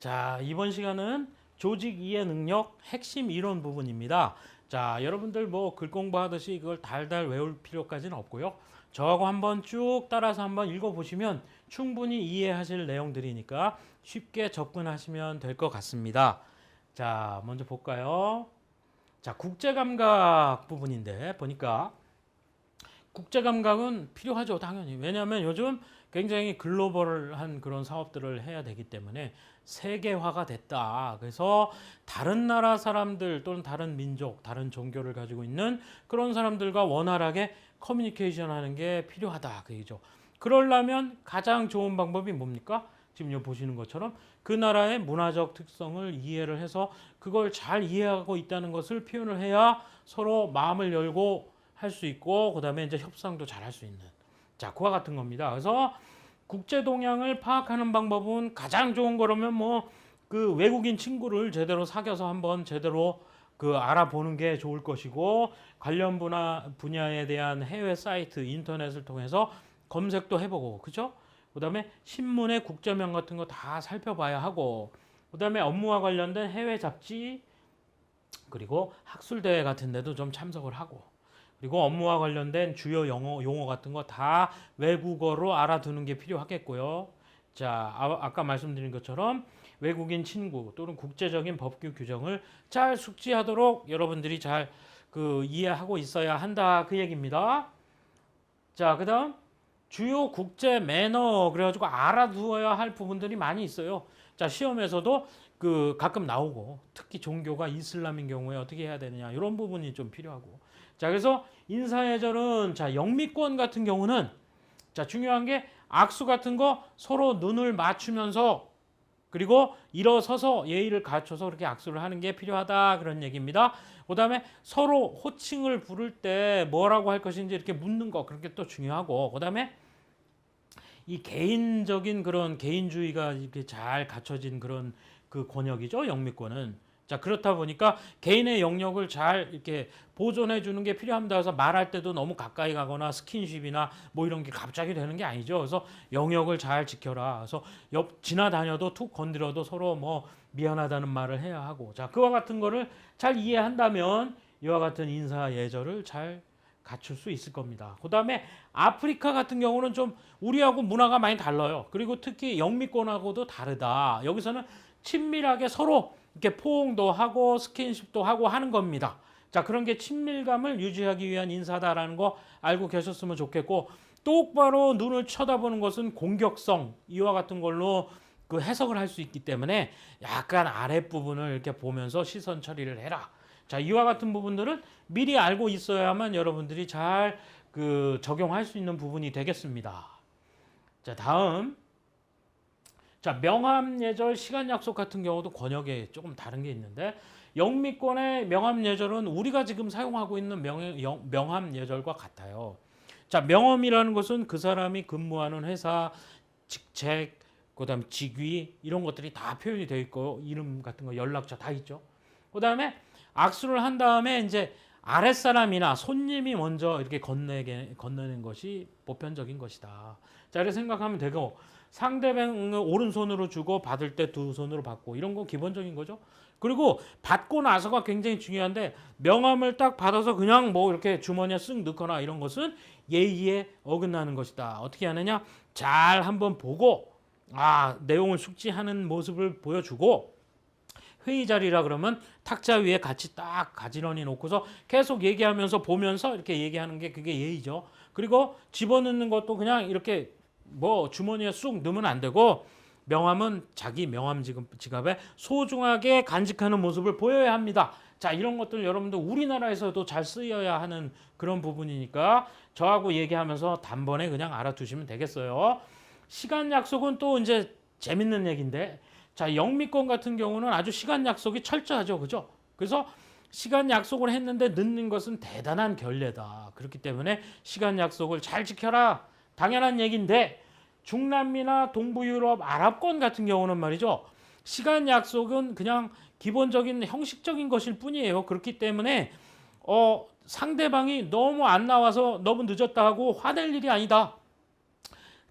자, 이번 시간은 조직 이해 능력 핵심 이론 부분입니다. 자, 여러분들 뭐 글 공부하듯이 그걸 달달 외울 필요까지는 없고요. 저하고 한번 쭉 따라서 한번 읽어보시면 충분히 이해하실 내용들이니까 쉽게 접근하시면 될 것 같습니다. 자, 먼저 볼까요? 자, 국제감각 부분인데 보니까 국제감각은 필요하죠, 당연히. 왜냐하면 요즘 굉장히 글로벌한 그런 사업들을 해야 되기 때문에 세계화가 됐다. 그래서 다른 나라 사람들 또는 다른 민족, 다른 종교를 가지고 있는 그런 사람들과 원활하게 커뮤니케이션 하는 게 필요하다. 그 얘기죠. 그러려면 가장 좋은 방법이 뭡니까? 지금 여기 보시는 것처럼 그 나라의 문화적 특성을 이해를 해서 그걸 잘 이해하고 있다는 것을 표현을 해야 서로 마음을 열고 할 수 있고, 그 다음에 이제 협상도 잘 할 수 있는. 자, 그와 같은 겁니다. 그래서 국제 동향을 파악하는 방법은 가장 좋은 거라면 뭐 그 외국인 친구를 제대로 사귀어서 한번 제대로 그 알아보는 게 좋을 것이고, 관련 분야에 대한 해외 사이트, 인터넷을 통해서 검색도 해보고, 그죠? 그 다음에 신문의 국제면 같은 거 다 살펴봐야 하고, 그 다음에 업무와 관련된 해외 잡지, 그리고 학술대회 같은 데도 좀 참석을 하고, 그리고 업무와 관련된 주요 용어 같은 거 다 외국어로 알아두는 게 필요하겠고요. 자, 아까 말씀드린 것처럼 외국인 친구 또는 국제적인 법규 규정을 잘 숙지하도록 여러분들이 잘 그 이해하고 있어야 한다, 그 얘기입니다. 자, 그다음 주요 국제 매너, 그래가지고 알아두어야 할 부분들이 많이 있어요. 자, 시험에서도 그 가끔 나오고, 특히 종교가 이슬람인 경우에 어떻게 해야 되느냐, 이런 부분이 좀 필요하고. 자, 그래서 인사예절은, 자, 영미권 같은 경우는, 자, 중요한 게 악수 같은 거 서로 눈을 맞추면서, 그리고 일어서서 예의를 갖춰서 그렇게 악수를 하는 게 필요하다, 그런 얘기입니다. 그 다음에 서로 호칭을 부를 때 뭐라고 할 것인지 이렇게 묻는 거, 그런 게 또 중요하고, 그 다음에 이 개인적인 그런 개인주의가 이렇게 잘 갖춰진 그런 그 권역이죠, 영미권은. 자, 그렇다 보니까 개인의 영역을 잘 이렇게 보존해 주는 게 필요합니다. 그래서 말할 때도 너무 가까이 가거나 스킨십이나 뭐 이런 게 갑자기 되는 게 아니죠. 그래서 영역을 잘 지켜라. 그래서 옆 지나다녀도 툭 건드려도 서로 뭐 미안하다는 말을 해야 하고. 자, 그와 같은 거를 잘 이해한다면 이와 같은 인사 예절을 잘 갖출 수 있을 겁니다. 그 다음에 아프리카 같은 경우는 좀 우리하고 문화가 많이 달라요. 그리고 특히 영미권하고도 다르다. 여기서는 친밀하게 서로 이렇게 포옹도 하고 스킨십도 하고 하는 겁니다. 자, 그런 게 친밀감을 유지하기 위한 인사다라는 거 알고 계셨으면 좋겠고, 똑바로 눈을 쳐다보는 것은 공격성, 이와 같은 걸로 그 해석을 할 수 있기 때문에 약간 아랫부분을 이렇게 보면서 시선 처리를 해라. 자, 이와 같은 부분들은 미리 알고 있어야만 여러분들이 잘 그 적용할 수 있는 부분이 되겠습니다. 자, 다음. 자, 명함 예절, 시간 약속 같은 경우도 권역에 조금 다른 게 있는데, 영미권의 명함 예절은 우리가 지금 사용하고 있는 명함 예절과 같아요. 자, 명함이라는 것은 그 사람이 근무하는 회사, 직책, 그다음에 직위, 이런 것들이 다 표현이 되어 있고, 이름 같은 거, 연락처 다 있죠. 그다음에 악수를 한 다음에 이제 아랫사람이나 손님이 먼저 이렇게 건네는 것이 보편적인 것이다. 자, 이렇게 생각하면 되고, 상대방을 오른손으로 주고 받을 때 두 손으로 받고, 이런 거 기본적인 거죠. 그리고 받고 나서가 굉장히 중요한데, 명함을 딱 받아서 그냥 뭐 이렇게 주머니에 쓱 넣거나 이런 것은 예의에 어긋나는 것이다. 어떻게 하느냐? 잘 한번 보고, 내용을 숙지하는 모습을 보여주고, 회의 자리라 그러면 탁자 위에 같이 딱 가지런히 놓고서 계속 얘기하면서 보면서 이렇게 얘기하는 게 그게 예의죠. 그리고 집어넣는 것도 그냥 이렇게 뭐 주머니에 쑥 넣으면 안 되고, 명함은 자기 명함 지갑에 소중하게 간직하는 모습을 보여야 합니다. 자, 이런 것들 여러분들 우리나라에서도 잘 쓰여야 하는 그런 부분이니까 저하고 얘기하면서 단번에 그냥 알아두시면 되겠어요. 시간 약속은 또 이제 재밌는 얘기인데, 자, 영미권 같은 경우는 아주 시간 약속이 철저하죠, 그죠? 그래서 시간 약속을 했는데 늦는 것은 대단한 결례다. 그렇기 때문에 시간 약속을 잘 지켜라. 당연한 얘기인데, 중남미나 동부 유럽, 아랍권 같은 경우는 말이죠, 시간 약속은 그냥 기본적인 형식적인 것일 뿐이에요. 그렇기 때문에 상대방이 너무 안 나와서 너무 늦었다 하고 화낼 일이 아니다.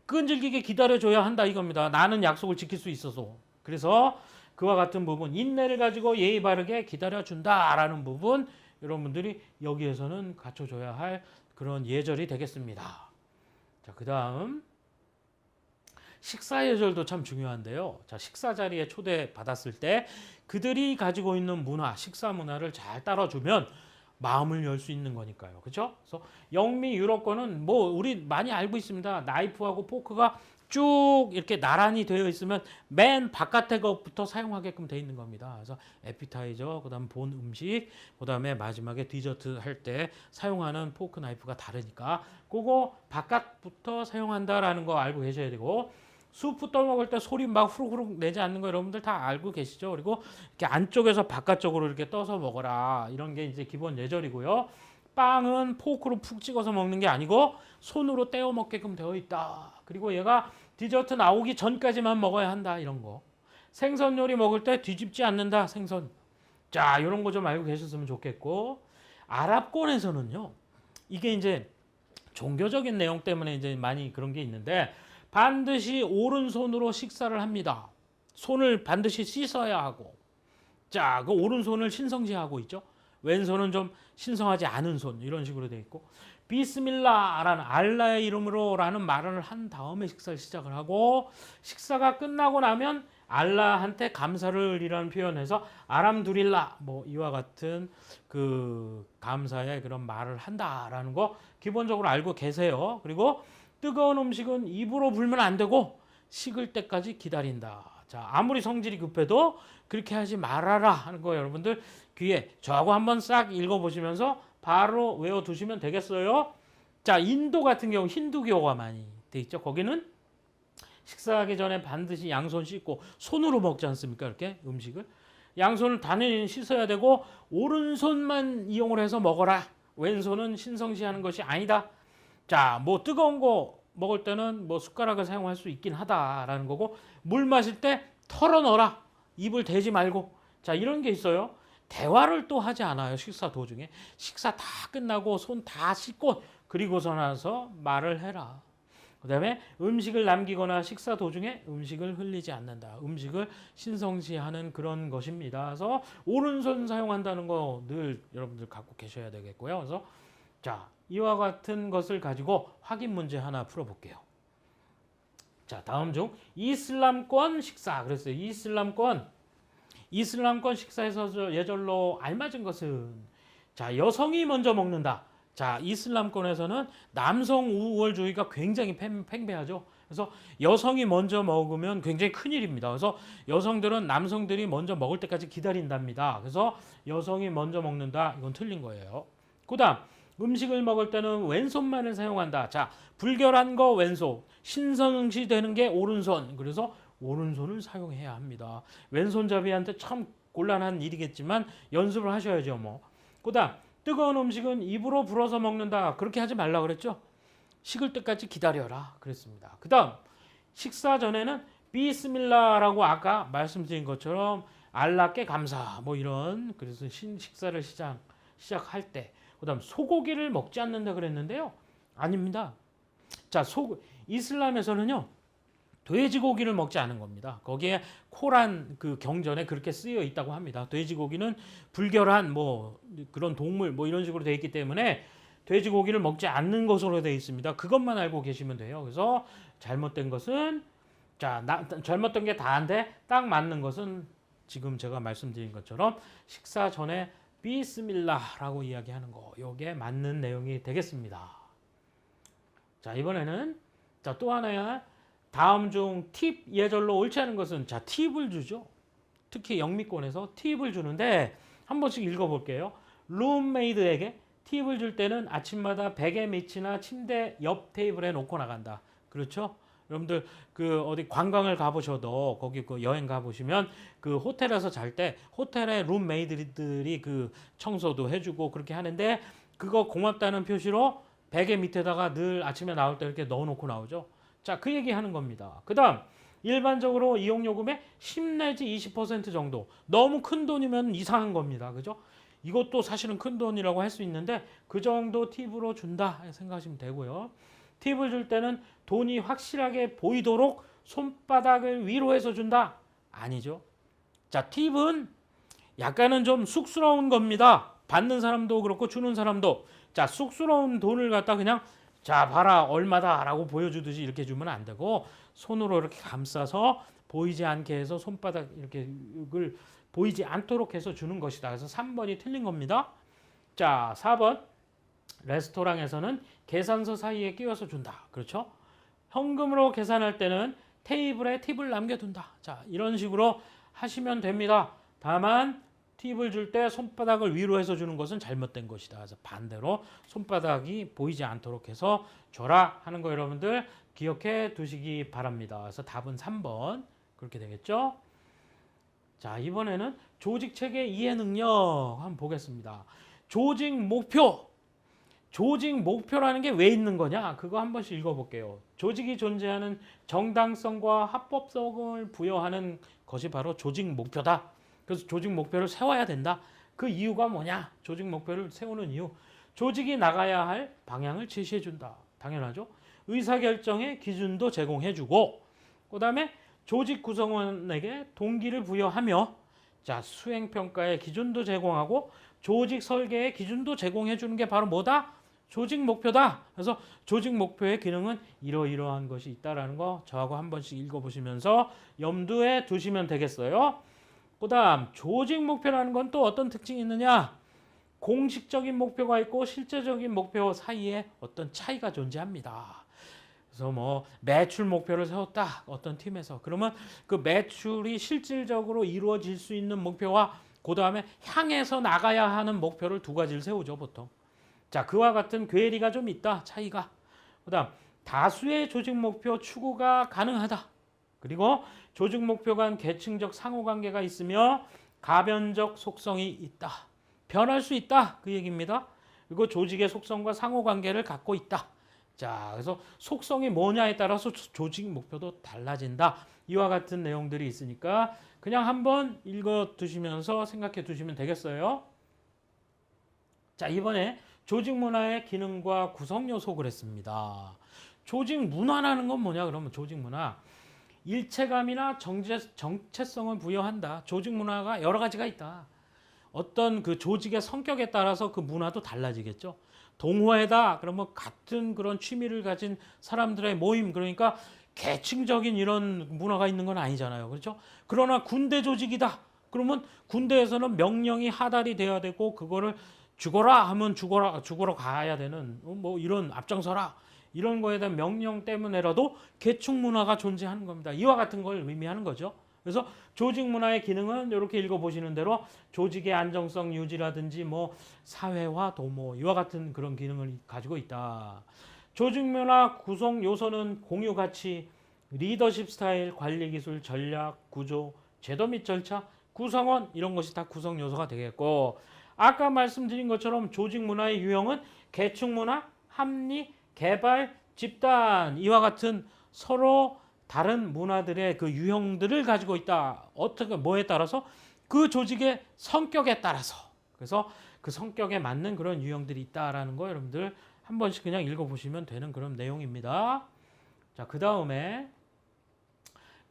끈질기게 기다려줘야 한다, 이겁니다. 나는 약속을 지킬 수 있어서. 그래서 그와 같은 부분, 인내를 가지고 예의 바르게 기다려준다라는 부분, 여러분들이 여기에서는 갖춰줘야 할 그런 예절이 되겠습니다. 자, 그 다음 식사 예절도 참 중요한데요. 자, 식사 자리에 초대받았을 때 그들이 가지고 있는 문화, 식사 문화를 잘 따라주면 마음을 열 수 있는 거니까요. 그죠? 그래서 영미 유럽권은 뭐 우리 많이 알고 있습니다. 나이프하고 포크가 쭉 이렇게 나란히 되어 있으면 맨 바깥에 것부터 사용하게끔 되어 있는 겁니다. 그래서 에피타이저, 그다음 본 음식, 그다음에 마지막에 디저트 할 때 사용하는 포크 나이프가 다르니까 그거 바깥부터 사용한다라는 거 알고 계셔야 되고, 수프 떠먹을 때 소리 막 후루후루 내지 않는 거 여러분들 다 알고 계시죠? 그리고 이렇게 안쪽에서 바깥쪽으로 이렇게 떠서 먹어라. 이런 게 이제 기본 예절이고요. 빵은 포크로 푹 찍어서 먹는 게 아니고 손으로 떼어 먹게끔 되어 있다. 그리고 얘가 디저트 나오기 전까지만 먹어야 한다. 이런 거. 생선 요리 먹을 때 뒤집지 않는다. 생선. 자, 이런 거 좀 알고 계셨으면 좋겠고, 아랍권에서는요. 이게 이제 종교적인 내용 때문에 이제 많이 그런 게 있는데, 반드시 오른손으로 식사를 합니다. 손을 반드시 씻어야 하고. 자, 그 오른손을 신성시하고 있죠. 왼손은 좀 신성하지 않은 손, 이런 식으로 되어 있고, 비스밀라라는 알라의 이름으로라는 말을 한 다음에 식사를 시작을 하고, 식사가 끝나고 나면 알라한테 감사를 이라는 표현해서 아람두릴라 뭐 이와 같은 그 감사의 그런 말을 한다라는 거 기본적으로 알고 계세요. 그리고 뜨거운 음식은 입으로 불면 안 되고 식을 때까지 기다린다. 자, 아무리 성질이 급해도 그렇게 하지 말아라 하는 거 여러분들 귀에 저하고 한번 싹 읽어보시면서 바로 외워두시면 되겠어요. 자, 인도 같은 경우 힌두교가 많이 돼 있죠. 거기는 식사하기 전에 반드시 양손 씻고 손으로 먹지 않습니까? 이렇게 음식을 양손을 당연히 씻어야 되고 오른손만 이용을 해서 먹어라. 왼손은 신성시하는 것이 아니다. 자, 뭐 뜨거운 거 먹을 때는 뭐 숟가락을 사용할 수 있긴 하다라는 거고, 물 마실 때 털어 넣어라. 입을 대지 말고. 자, 이런 게 있어요. 대화를 또 하지 않아요. 식사 도중에. 식사 다 끝나고 손 다 씻고 그리고서 나서 말을 해라. 그 다음에 음식을 남기거나 식사 도중에 음식을 흘리지 않는다. 음식을 신성시하는 그런 것입니다. 그래서 오른손 사용한다는 거 늘 여러분들 갖고 계셔야 되겠고요. 그래서 자, 이와 같은 것을 가지고 확인 문제 하나 풀어볼게요. 자, 다음 중 이슬람권 식사. 그랬어요. 이슬람권 식사에서 예절로 알맞은 것은, 자, 여성이 먼저 먹는다. 자, 이슬람권에서는 남성 우월주의가 굉장히 팽배하죠. 그래서 여성이 먼저 먹으면 굉장히 큰일입니다. 그래서 여성들은 남성들이 먼저 먹을 때까지 기다린답니다. 그래서 여성이 먼저 먹는다. 이건 틀린 거예요. 그 다음 음식을 먹을 때는 왼손만을 사용한다. 자, 불결한 거 왼손, 신성시 되는 게 오른손. 그래서 오른손을 사용해야 합니다. 왼손잡이한테 참 곤란한 일이겠지만 연습을 하셔야죠. 뭐. 그 다음 뜨거운 음식은 입으로 불어서 먹는다. 그렇게 하지 말라 그랬죠. 식을 때까지 기다려라 그랬습니다. 그 다음 식사 전에는 비스밀라라고 아까 말씀드린 것처럼 알라께 감사 뭐 이런, 그래서 식사를 시작할 때, 그 다음 소고기를 먹지 않는다 그랬는데요. 아닙니다. 자, 이슬람에서는요 돼지고기를 먹지 않은 겁니다. 거기에 코란 그 경전에 그렇게 쓰여 있다고 합니다. 돼지고기는 불결한 뭐 그런 동물 뭐 이런 식으로 되어 있기 때문에 돼지고기를 먹지 않는 것으로 되어 있습니다. 그것만 알고 계시면 돼요. 그래서 잘못된 것은, 자, 잘못된 게 다인데 딱 맞는 것은 지금 제가 말씀드린 것처럼 식사 전에 비스밀라라고 이야기하는 거, 요게 맞는 내용이 되겠습니다. 자, 이번에는 자, 또 하나야. 다음 중 팁 예절로 옳지 않은 것은, 자, 팁을 주죠. 특히 영미권에서 팁을 주는데 한 번씩 읽어볼게요. 룸메이드에게 팁을 줄 때는 아침마다 베개 밑이나 침대 옆 테이블에 놓고 나간다. 그렇죠? 여러분들 그 어디 관광을 가보셔도 거기 그 여행 가보시면 그 호텔에서 잘 때 호텔의 룸메이드들이 그 청소도 해주고 그렇게 하는데, 그거 고맙다는 표시로 베개 밑에다가 늘 아침에 나올 때 이렇게 넣어놓고 나오죠. 자, 그 얘기 하는 겁니다. 그 다음 일반적으로 이용요금의 10 내지 20% 정도, 너무 큰 돈이면 이상한 겁니다. 그죠? 이것도 사실은 큰 돈이라고 할 수 있는데 그 정도 팁으로 준다 생각하시면 되고요. 팁을 줄 때는 돈이 확실하게 보이도록 손바닥을 위로 해서 준다? 아니죠. 자, 팁은 약간은 좀 쑥스러운 겁니다. 받는 사람도 그렇고 주는 사람도. 자, 쑥스러운 돈을 갖다 그냥 자, 봐라 얼마다라고 보여주듯이 이렇게 주면 안 되고 손으로 이렇게 감싸서 보이지 않게 해서 손바닥 이렇게 이걸 보이지 않도록 해서 주는 것이다. 그래서 3번이 틀린 겁니다. 자, 4번 레스토랑에서는 계산서 사이에 끼워서 준다. 그렇죠? 현금으로 계산할 때는 테이블에 팁을 남겨둔다. 자, 이런 식으로 하시면 됩니다. 다만 팁을 줄 때 손바닥을 위로 해서 주는 것은 잘못된 것이다. 그래서 반대로 손바닥이 보이지 않도록 해서 줘라 하는 거 여러분들 기억해 두시기 바랍니다. 그래서 답은 3번 그렇게 되겠죠. 자, 이번에는 조직 체계 이해 능력 한번 보겠습니다. 조직 목표. 조직 목표라는 게 왜 있는 거냐? 그거 한 번씩 읽어볼게요. 조직이 존재하는 정당성과 합법성을 부여하는 것이 바로 조직 목표다. 그래서 조직 목표를 세워야 된다. 그 이유가 뭐냐? 조직 목표를 세우는 이유. 조직이 나가야 할 방향을 제시해 준다. 당연하죠. 의사결정의 기준도 제공해 주고 그 다음에 조직 구성원에게 동기를 부여하며 자, 수행평가의 기준도 제공하고 조직 설계의 기준도 제공해 주는 게 바로 뭐다? 조직 목표다. 그래서 조직 목표의 기능은 이러이러한 것이 있다라는 거 저하고 한 번씩 읽어보시면서 염두에 두시면 되겠어요. 그 다음 조직 목표라는 건 또 어떤 특징이 있느냐? 공식적인 목표가 있고 실제적인 목표 사이에 어떤 차이가 존재합니다. 그래서 뭐 매출 목표를 세웠다. 어떤 팀에서. 그러면 그 매출이 실질적으로 이루어질 수 있는 목표와 그 다음에 향해서 나가야 하는 목표를 두 가지를 세우죠. 보통. 자, 그와 같은 괴리가 좀 있다. 차이가. 그 다음 다수의 조직 목표 추구가 가능하다. 그리고 조직 목표 간 계층적 상호관계가 있으며 가변적 속성이 있다. 변할 수 있다. 그 얘기입니다. 그리고 조직의 속성과 상호관계를 갖고 있다. 자, 그래서 속성이 뭐냐에 따라서 조직 목표도 달라진다. 이와 같은 내용들이 있으니까 그냥 한번 읽어 두시면서 생각해 두시면 되겠어요. 자, 이번에 조직 문화의 기능과 구성 요소 그랬습니다. 조직 문화라는 건 뭐냐? 그러면 조직 문화. 일체감이나 정체성을 부여한다. 조직 문화가 여러 가지가 있다. 어떤 그 조직의 성격에 따라서 그 문화도 달라지겠죠. 동호회다. 그러면 같은 그런 취미를 가진 사람들의 모임. 그러니까 계층적인 이런 문화가 있는 건 아니잖아요. 그렇죠? 그러나 군대 조직이다. 그러면 군대에서는 명령이 하달이 돼야 되고 그거를 죽어라 하면 죽어라 가야 되는 뭐 이런 앞장서라. 이런 거에 대한 명령 때문에라도 계층 문화가 존재하는 겁니다. 이와 같은 걸 의미하는 거죠. 그래서 조직 문화의 기능은 이렇게 읽어보시는 대로 조직의 안정성 유지라든지 뭐 사회화 도모 이와 같은 그런 기능을 가지고 있다. 조직 문화 구성 요소는 공유 가치, 리더십 스타일, 관리 기술, 전략, 구조, 제도 및 절차, 구성원 이런 것이 다 구성 요소가 되겠고 아까 말씀드린 것처럼 조직 문화의 유형은 계층 문화, 합리, 개발, 집단 이와 같은 서로 다른 문화들의 그 유형들을 가지고 있다. 어떻게 뭐에 따라서 그 조직의 성격에 따라서 그래서 그 성격에 맞는 그런 유형들이 있다라는 거 여러분들 한 번씩 그냥 읽어보시면 되는 그런 내용입니다. 자, 그 다음에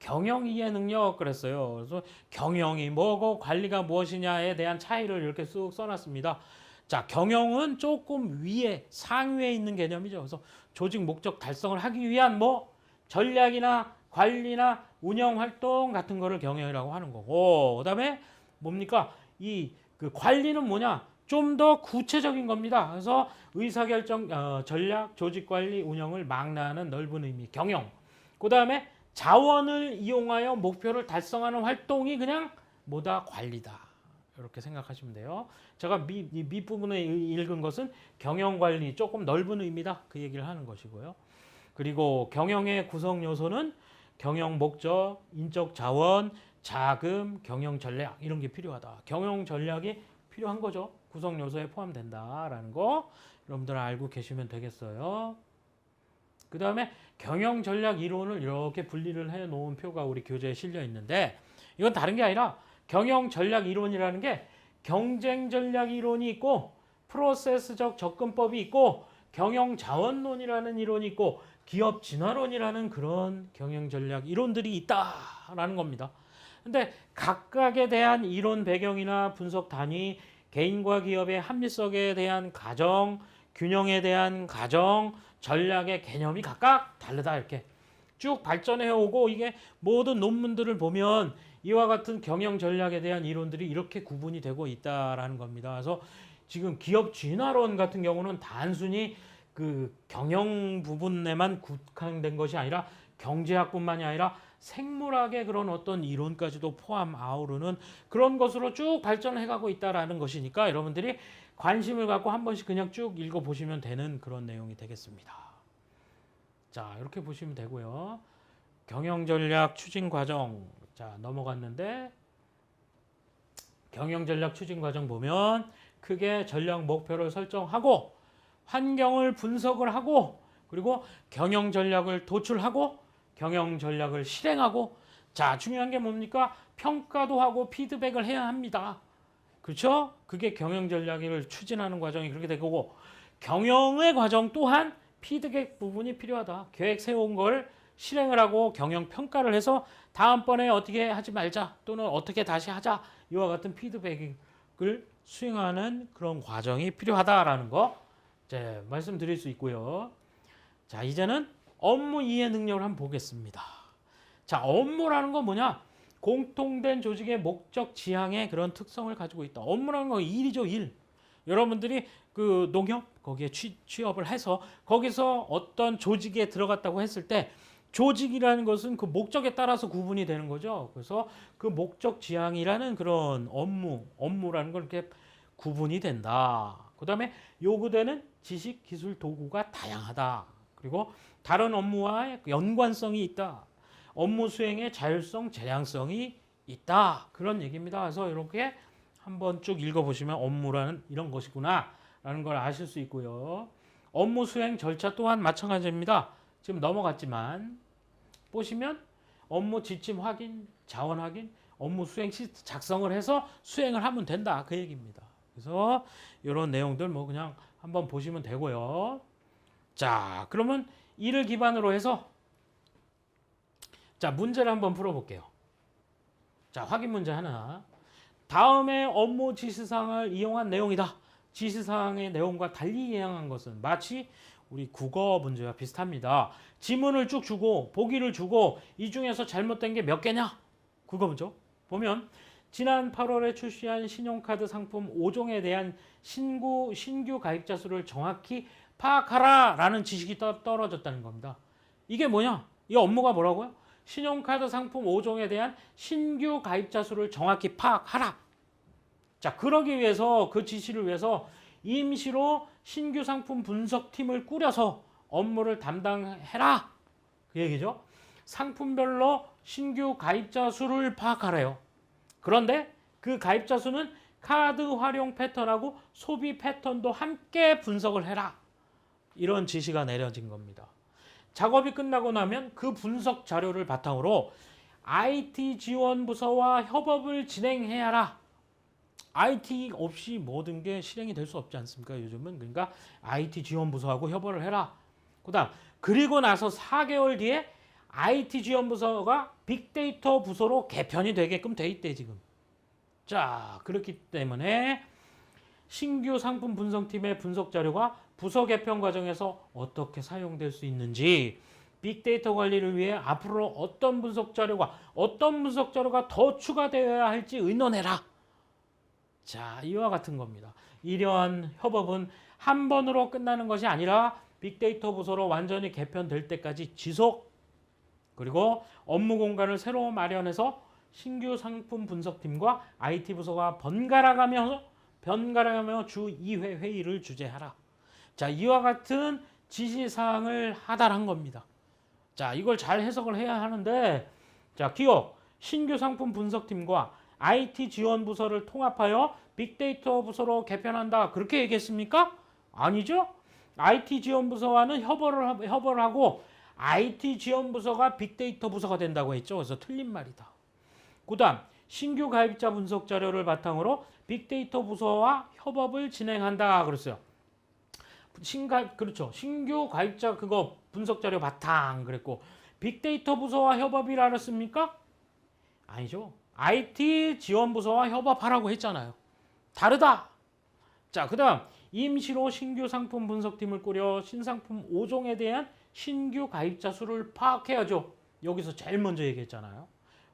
경영 이해 능력 그랬어요. 그래서 경영이 뭐고 관리가 무엇이냐에 대한 차이를 이렇게 쑥 써놨습니다. 자, 경영은 조금 위에 상위에 있는 개념이죠. 그래서 조직 목적 달성을 하기 위한 뭐 전략이나 관리나 운영 활동 같은 거를 경영이라고 하는 거고 그다음에 뭡니까? 이 그 관리는 뭐냐? 좀 더 구체적인 겁니다. 그래서 의사결정, 전략, 조직 관리, 운영을 망라하는 넓은 의미 경영. 그다음에 자원을 이용하여 목표를 달성하는 활동이 그냥 뭐다? 관리다. 이렇게 생각하시면 돼요. 제가 밑부분에 읽은 것은 경영관리 조금 넓은 의미다. 그 얘기를 하는 것이고요. 그리고 경영의 구성 요소는 경영 목적, 인적 자원, 자금, 경영 전략 이런 게 필요하다. 경영 전략이 필요한 거죠. 구성 요소에 포함된다라는 거 여러분들 알고 계시면 되겠어요. 그 다음에 경영 전략 이론을 이렇게 분리를 해 놓은 표가 우리 교재에 실려 있는데 이건 다른 게 아니라 경영 전략 이론이라는 게 경쟁 전략 이론이 있고 프로세스적 접근법이 있고 경영 자원론이라는 이론이 있고 기업 진화론이라는 그런 경영 전략 이론들이 있다라는 겁니다. 근데 각각에 대한 이론 배경이나 분석 단위, 개인과 기업의 합리성에 대한 가정, 균형에 대한 가정, 전략의 개념이 각각 다르다 이렇게 쭉 발전해 오고 이게 모든 논문들을 보면 이와 같은 경영 전략에 대한 이론들이 이렇게 구분이 되고 있다라는 겁니다. 그래서 지금 기업 진화론 같은 경우는 단순히 그 경영 부분에만 국한된 것이 아니라 경제학뿐만이 아니라 생물학의 그런 어떤 이론까지도 포함 아우르는 그런 것으로 쭉 발전해 가고 있다라는 것이니까 여러분들이 관심을 갖고 한 번씩 그냥 쭉 읽어 보시면 되는 그런 내용이 되겠습니다. 자, 이렇게 보시면 되고요. 경영 전략 추진 과정. 자, 넘어갔는데 경영 전략 추진 과정 보면 크게 전략 목표를 설정하고 환경을 분석을 하고 그리고 경영 전략을 도출하고 경영 전략을 실행하고 자, 중요한 게 뭡니까? 평가도 하고 피드백을 해야 합니다. 그렇죠? 그게 경영 전략을 추진하는 과정이 그렇게 되고 경영의 과정 또한 피드백 부분이 필요하다. 계획 세운 걸 실행을 하고 경영 평가를 해서 다음번에 어떻게 하지 말자 또는 어떻게 다시 하자 이와 같은 피드백을 수행하는 그런 과정이 필요하다라는 거 이제 말씀드릴 수 있고요. 자, 이제는 업무 이해 능력을 한번 보겠습니다. 자, 업무라는 건 뭐냐? 공통된 조직의 목적 지향의 그런 특성을 가지고 있다. 업무라는 건 일이죠, 일. 여러분들이 그 농협 거기에 취업을 해서 거기서 어떤 조직에 들어갔다고 했을 때 조직이라는 것은 그 목적에 따라서 구분이 되는 거죠. 그래서 그 목적 지향이라는 그런 업무라는 걸 이렇게 구분이 된다. 그 다음에 요구되는 지식, 기술, 도구가 다양하다. 그리고 다른 업무와 연관성이 있다. 업무 수행의 자율성, 재량성이 있다. 그런 얘기입니다. 그래서 이렇게 한번 쭉 읽어보시면 업무라는 이런 것이구나 라는 걸 아실 수 있고요. 업무 수행 절차 또한 마찬가지입니다. 지금 넘어갔지만 보시면 업무 지침 확인, 자원 확인, 업무 수행 시스템 작성을 해서 수행을 하면 된다. 그 얘기입니다. 그래서 이런 내용들 뭐 그냥 한번 보시면 되고요. 자, 그러면 이를 기반으로 해서 자, 문제를 한번 풀어볼게요. 자, 확인 문제 하나. 다음에 업무 지시사항을 이용한 내용이다. 지시사항의 내용과 달리 이행한 것은 마치 우리 국어 문제와 비슷합니다. 지문을 쭉 주고 보기를 주고 이 중에서 잘못된 게 몇 개냐? 국어 문제 보면 지난 8월에 출시한 신용카드 상품 5종에 대한 신규 가입자 수를 정확히 파악하라 라는 지식이 떨어졌다는 겁니다. 이게 뭐냐? 이 업무가 뭐라고요? 신용카드 상품 5종에 대한 신규 가입자 수를 정확히 파악하라. 자, 그러기 위해서 그 지시를 위해서 임시로 신규 상품 분석팀을 꾸려서 업무를 담당해라. 그 얘기죠. 상품별로 신규 가입자 수를 파악하래요. 그런데 그 가입자 수는 카드 활용 패턴하고 소비 패턴도 함께 분석을 해라. 이런 지시가 내려진 겁니다. 작업이 끝나고 나면 그 분석 자료를 바탕으로 IT 지원 부서와 협업을 진행해야 하라. IT 없이 모든 게 실행이 될 수 없지 않습니까? 요즘은. 그러니까 IT 지원 부서하고 협업을 해라. 그다음 그리고 나서 4개월 뒤에 IT 지원 부서가 빅데이터 부서로 개편이 되게끔 돼 있대 지금. 자, 그렇기 때문에 신규 상품 분석팀의 분석 자료가 부서 개편 과정에서 어떻게 사용될 수 있는지 빅데이터 관리를 위해 앞으로 어떤 분석 자료가 더 추가되어야 할지 의논해라. 자, 이와 같은 겁니다. 이러한 협업은 한 번으로 끝나는 것이 아니라 빅데이터 부서로 완전히 개편될 때까지 지속 그리고 업무 공간을 새로 마련해서 신규 상품 분석팀과 IT 부서가 번갈아가며 주 2회 회의를 주재하라. 자, 이와 같은 지시사항을 하달한 겁니다. 자, 이걸 잘 해석을 해야 하는데 자, 기업 신규 상품 분석팀과 IT 지원 부서를 통합하여 빅데이터 부서로 개편한다. 그렇게 얘기했습니까? 아니죠. IT 지원 부서와는 협업을 하고 IT 지원 부서가 빅데이터 부서가 된다고 했죠. 그래서 틀린 말이다. 그다음 신규 가입자 분석 자료를 바탕으로 빅데이터 부서와 협업을 진행한다. 그랬어요. 그렇죠. 신규 가입자 그거 분석 자료 바탕 그랬고 빅데이터 부서와 협업이라 그랬습니까? 아니죠. IT 지원부서와 협업하라고 했잖아요. 다르다. 자, 그다음 임시로 신규 상품 분석팀을 꾸려 신상품 5종에 대한 신규 가입자 수를 파악해야죠. 여기서 제일 먼저 얘기했잖아요.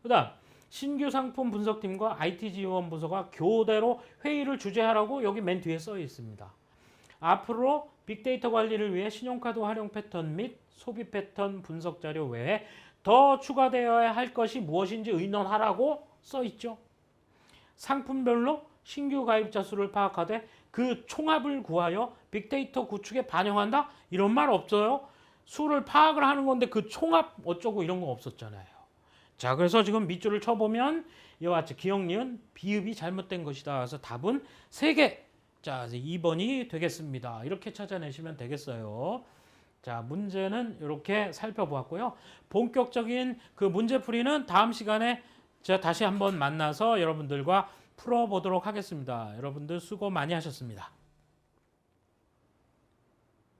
그다음 신규 상품 분석팀과 IT 지원 부서가 교대로 회의를 주재하라고 여기 맨 뒤에 써 있습니다. 앞으로 빅데이터 관리를 위해 신용카드 활용 패턴 및 소비 패턴 분석 자료 외에 더 추가되어야 할 것이 무엇인지 의논하라고 써 있죠. 상품별로 신규 가입자 수를 파악하되 그 총합을 구하여 빅데이터 구축에 반영한다? 이런 말 없어요. 수를 파악을 하는 건데 그 총합 어쩌고 이런 거 없었잖아요. 자, 그래서 지금 밑줄을 쳐보면 이와 같이 기억, 니은, 비읍이 잘못된 것이다. 그래서 답은 3개. 자, 2번이 되겠습니다. 이렇게 찾아내시면 되겠어요. 자, 문제는 이렇게 살펴보았고요. 본격적인 그 문제풀이는 다음 시간에 제가 다시 한번 만나서 여러분들과 풀어보도록 하겠습니다. 여러분들 수고 많이 하셨습니다.